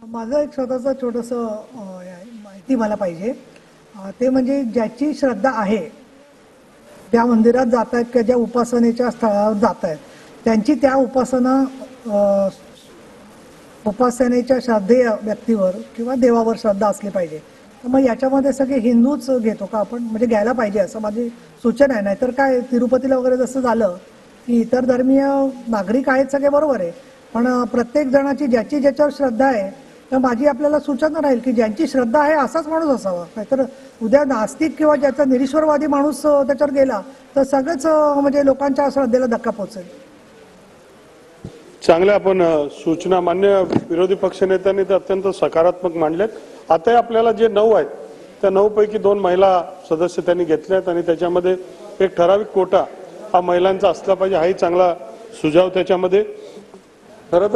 माझं एक स्वतःचं छोटंसं माहिती मला पाहिजे, ते म्हणजे ज्याची श्रद्धा आहे, त्या मंदिरात जात आहेत किंवा ज्या उपासनेच्या स्थळावर जात आहेत त्यांची त्या उपासनेच्या श्रद्धेय व्यक्तीवर किंवा देवावर श्रद्धा असली पाहिजे. तर मग याच्यामध्ये सगळे हिंदूच घेतो का आपण, म्हणजे घ्यायला पाहिजे असं माझी सूचना आहे. नाहीतर काय तिरुपतीला वगैरे जसं झालं की इतर धर्मीय नागरिक आहेत सगळे, बरोबर आहे, पण प्रत्येक जणाची ज्याची ज्याच्यावर श्रद्धा आहे. तर माझी आपल्याला सूचना राहील की ज्यांची श्रद्धा आहे असाच माणूस असावा. नाहीतर उद्या नास्तिक किंवा ज्याचा निरीश्वरवादी माणूस त्याच्यावर गेला तर सगळंच म्हणजे लोकांच्या श्रद्धेला धक्का पोहोचेल. चांगल्या आपण सूचना मान्य विरोधी पक्षनेत्यांनी ते अत्यंत सकारात्मक मांडलेत. आता आपल्याला जे 9 आहेत त्या 9 पैकी 2 महिला सदस्य त्यांनी घेतल्यात आणि त्याच्यामध्ये एक ठराविक कोटा हा महिलांचा असला पाहिजे, हाही चांगला सुझाव त्याच्यामध्ये. खरं